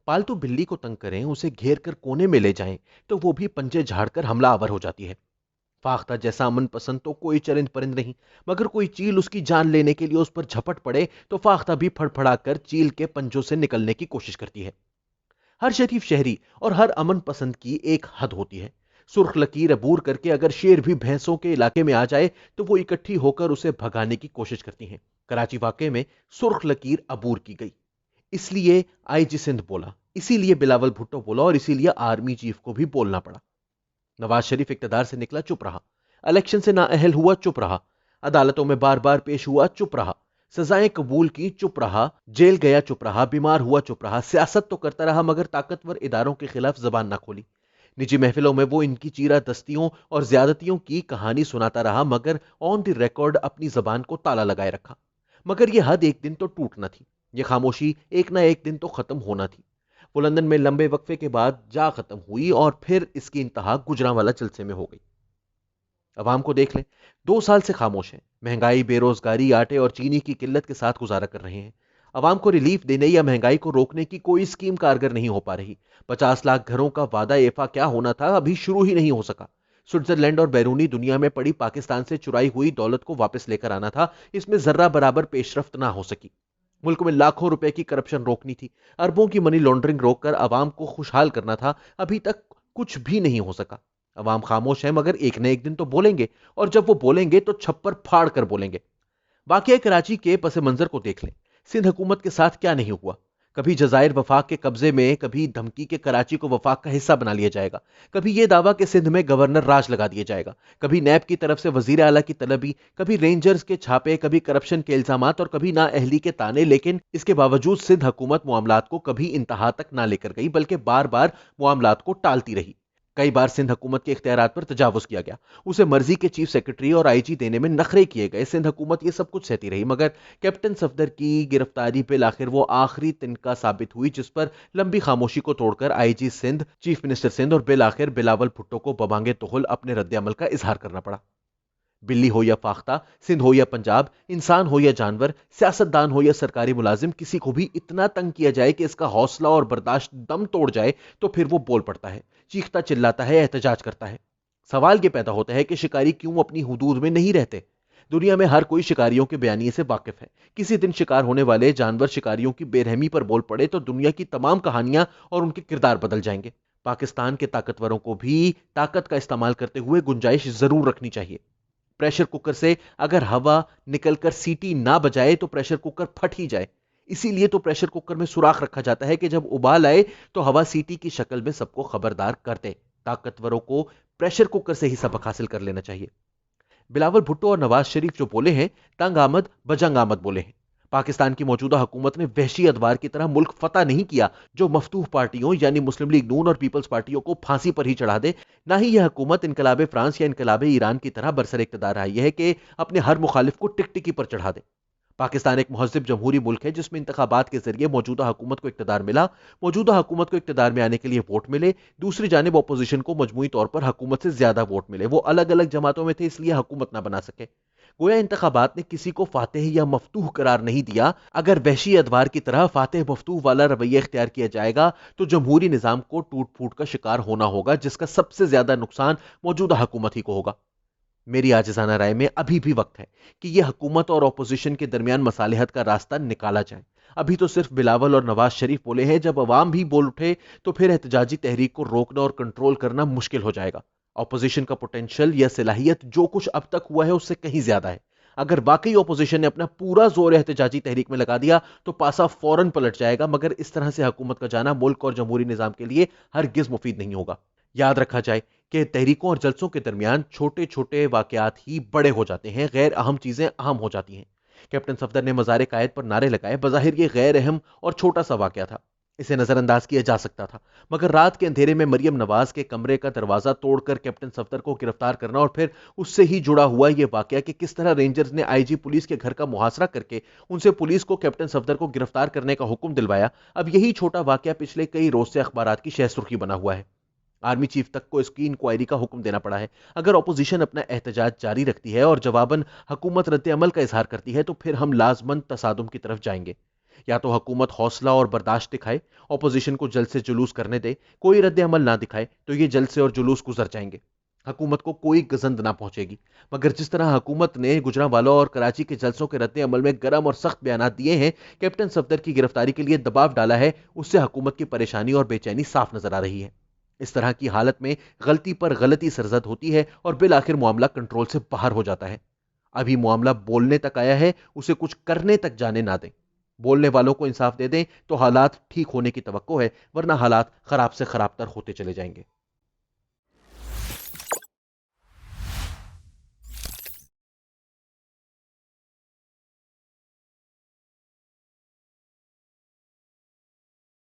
पालतू बिल्ली को तंग करें, उसे घेर कर कोने में ले जाएं, तो वो भी पंजे झाड़कर हमला आवर हो जाती है। फाख्ता जैसा अमन पसंद तो कोई चरिंद परिंद नहीं, मगर कोई चील उसकी जान लेने के लिए उस पर झपट पड़े तो फाख्ता भी फड़फड़ाकर चील के पंजों से निकलने की कोशिश करती है। हर शरीफ शहरी और हर अमन पसंद की एक हद होती है। सुर्ख लकीर अबूर करके अगर शेर भी भैंसों के इलाके में आ जाए तो वो इकट्ठी होकर उसे भगाने की कोशिश करती हैं। कराची वाकये में सुर्ख लकीर अबूर की गई, इसलिए आईजी सिंध बोला, इसीलिए बिलावल भुट्टो बोला और इसीलिए आर्मी चीफ को भी बोलना पड़ा। नवाज शरीफ इक्तदार से निकला, चुप रहा। इलेक्शन से नाअहल हुआ, चुप रहा। अदालतों में बार बार पेश हुआ, चुप रहा। सजाएं कबूल की, चुप रहा। जेल गया, चुप रहा। बीमार हुआ, चुप रहा। सियासत तो करता रहा मगर ताकतवर इदारों के खिलाफ जबान ना खोली। निजी महफिलों में वो इनकी चीरा दस्तियों और ज्यादतियों की कहानी सुनाता रहा मगर ऑन द रिकॉर्ड अपनी जबान को ताला लगाए रखा। मगर यह हद एक दिन तो टूटना थी, यह खामोशी एक ना एक दिन तो खत्म होना थी। वो लंदन में लंबे वक्फे के बाद जा खत्म हुई और फिर इसकी इंतहा गुजरांवाला जलसे में हो गई। अवाम को देख लें, 2 साल से खामोश है। महंगाई, बेरोजगारी, आटे और चीनी की किल्लत के साथ गुजारा कर रहे हैं। अवाम को रिलीफ देने या महंगाई को रोकने की कोई स्कीम कारगर नहीं हो पा रही। 50 लाख घरों का वादा एफा क्या होना था, अभी शुरू ही नहीं हो सका। स्विट्जरलैंड और बैरूनी दुनिया में पड़ी पाकिस्तान से चुराई हुई दौलत को वापस लेकर आना था, इसमें जर्रा बराबर पेशरफ्त ना हो सकी। मुल्क में लाखों रुपए की करप्शन रोकनी थी, अरबों की मनी लॉन्ड्रिंग रोककर अवाम को खुशहाल करना था, अभी तक कुछ भी नहीं हो सका। अवाम खामोश है मगर एक न एक दिन तो बोलेंगे, और जब वो बोलेंगे तो छप्पर फाड़ कर बोलेंगे। वाकई कराची के पस मंजर को देख लें। सिंध हुकूमत के साथ क्या नहीं हुआ। कभी जजायर वफाक के कब्जे में, कभी धमकी के कराची को वफाक का हिस्सा बना लिया जाएगा, कभी यह दावा कि सिंध में गवर्नर राज लगा दिया जाएगा, कभी नैब की तरफ से वजीर आला की तलबी, कभी रेंजर्स के छापे, कभी करप्शन के इल्जामात और कभी नाअहली के ताने। लेकिन इसके बावजूद सिंध हुकूमत मामलात को कभी इंतहा तक ना लेकर गई, बल्कि बार बार मामलात को टालती रही। कई बार सिंध हुकूमत के इख्तियारात पर तजावुज किया गया, उसे मर्जी के चीफ सेक्रेटरी और आईजी देने में नखरे किए गए। सिंध हुकूमत ये सब कुछ सहती रही मगर कैप्टन सफदर की गिरफ्तारी बिल आखिर वो आखिरी तिनका साबित हुई जिस पर लंबी खामोशी को तोड़कर IG Sindh, chief minister Sindh और बिल आखिर बिलावल भुट्टो को बबांगे तुगल अपने रद्द-ए-अमल का इजहार करना पड़ा। बिल्ली हो या फाख्ता, सिंध हो या पंजाब, इंसान हो या जानवर, सियासतदान हो या सरकारी मुलाजिम, किसी को भी इतना तंग किया जाए कि इसका हौसला और बर्दाश्त दम तोड़ जाए तो फिर वो बोल पड़ता है, चीखता चिल्लाता है, एहतजाज करता है। सवाल ये पैदा होता है कि शिकारी क्यों अपनी हुदूद में नहीं रहते। दुनिया में हर कोई शिकारियों के बयानिए से वाकिफ है। किसी दिन शिकार होने वाले जानवर शिकारियों की बेरहमी पर बोल पड़े तो दुनिया की तमाम कहानियां और उनके किरदार बदल जाएंगे। पाकिस्तान के ताकतवरों को भी ताकत का इस्तेमाल करते हुए गुंजाइश जरूर रखनी चाहिए। प्रेशर कुकर से अगर हवा निकलकर सीटी ना बजाए तो प्रेशर कुकर फट ही जाए। इसीलिए तो प्रेशर कुकर में सुराख रखा जाता है कि जब उबाल आए तो हवा सीटी की शक्ल में सबको खबरदार कर दे। ताकतवरों को प्रेशर कुकर से ही सबक हासिल कर लेना चाहिए। बिलावल भुट्टो और नवाज शरीफ जो बोले हैं, तंग आमद बजंग आमद बोले हैं। पाकिस्तान की मौजूदा हुकूमत ने वहशी अदवार की तरह मुल्क फतह नहीं किया जो मफतूह पार्टियों यानी मुस्लिम लीग नून और पीपल्स पार्टियों को फांसी पर ही चढ़ा दे। ना ही यह हुकूमत इनकलाब फ्रांस या इनकलाब ईरान की तरह बरसर इक़्तिदार आई है कि अपने हर मुखालिफ को टिकटिकी पर चढ़ा दे। पाकिस्तान एक महज़िब जमहूरी मुल्क है जिसमें इंतखाबात के जरिए मौजूदा हुकूमत को इक़्तिदार मिला। मौजूदा हुकूमत को इक़्तिदार में आने के लिए वोट मिले, दूसरी जानिब अपोजिशन को मजमूई तौर पर हुकूमत से ज्यादा वोट मिले। वो अलग अलग जमातों में थे इसलिए हुकूमत ना बना सके। गोया इंतखाबात ने किसी को फातेह या मफतूह करार नहीं दिया। अगर वहशी अदवार की तरह फातेह मफतूह वाला रवैया इख्तियार किया जाएगा तो जमहूरी निजाम को टूट फूट का शिकार होना होगा, जिसका सबसे ज्यादा नुकसान मौजूदा हुकूमत ही को होगा। मेरी आजिज़ाना राय में अभी भी वक्त है कि यह हुकूमत और अपोजिशन के दरमियान मसालिहत का रास्ता निकाला जाए। अभी तो सिर्फ बिलावल और नवाज शरीफ बोले हैं, जब अवाम भी बोल उठे तो फिर एहतजाजी तहरीक को रोकना और कंट्रोल करना मुश्किल हो जाएगा। अपोजिशन का पोटेंशियल या सलाहियत जो कुछ अब तक हुआ है उससे कहीं ज्यादा है। अगर वाकई अपोजिशन ने अपना पूरा जोर एहतजाजी तहरीक में लगा दिया तो पासा फौरन पलट जाएगा, मगर इस तरह से हुकूमत का जाना मुल्क और जमहूरी निजाम के लिए हरगिज मुफीद नहीं होगा। याद रखा जाए कि तहरीकों और जलसों के दरमियान छोटे छोटे वाकयात ही बड़े हो जाते हैं, गैर अहम चीजें अहम हो जाती हैं। कैप्टन सफदर ने मज़ार कायद पर नारे लगाए, बज़ाहिर ये गैर अहम और छोटा सा वाकया था, इसे नजरअंदाज किया जा सकता था, मगर रात के अंधेरे में मरियम नवाज के कमरे का दरवाजा तोड़कर कैप्टन सफदर को गिरफ्तार करना और फिर उससे ही जुड़ा हुआ यह वाकया कि किस तरह रेंजर्स ने आईजी पुलिस के घर का मुहासरा करके उनसे पुलिस को कैप्टन सफदर को गिरफ्तार करने का हुक्म दिलवाया, अब यही छोटा वाकया पिछले कई रोज से अखबारात की शह सुर्खी बना हुआ है। आर्मी चीफ तक को इसकी इंक्वायरी का हुक्म देना पड़ा है। अगर अपोजिशन अपना एहतजाज जारी रखती है और जवाबन हुकूमत रद्द अमल का इजहार करती है तो फिर हम लाजमन तसादुम की तरफ जाएंगे। یا تو حکومت حوصلہ اور برداشت دکھائے، اپوزیشن کو جلد سے جلوس کرنے دے، کوئی رد عمل نہ دکھائے تو یہ جلد سے اور جلوس گزر جائیں گے، حکومت کو کوئی گزند نہ پہنچے گی۔ مگر جس طرح حکومت نے گجرانوالہ اور کراچی کے جلسوں کے رد عمل میں گرم اور سخت بیانات دیے ہیں، کیپٹن صفدر کی گرفتاری کے لیے دباؤ ڈالا ہے، اس سے حکومت کی پریشانی اور بے چینی صاف نظر آ رہی ہے۔ اس طرح کی حالت میں غلطی پر غلطی سرزد ہوتی ہے اور بالآخر معاملہ کنٹرول سے باہر ہو جاتا ہے۔ ابھی معاملہ بولنے تک آیا ہے، اسے کچھ کرنے تک جانے نہ دیں۔ بولنے والوں کو انصاف دے دیں تو حالات ٹھیک ہونے کی توقع ہے، ورنہ حالات خراب سے خراب تر ہوتے چلے جائیں گے۔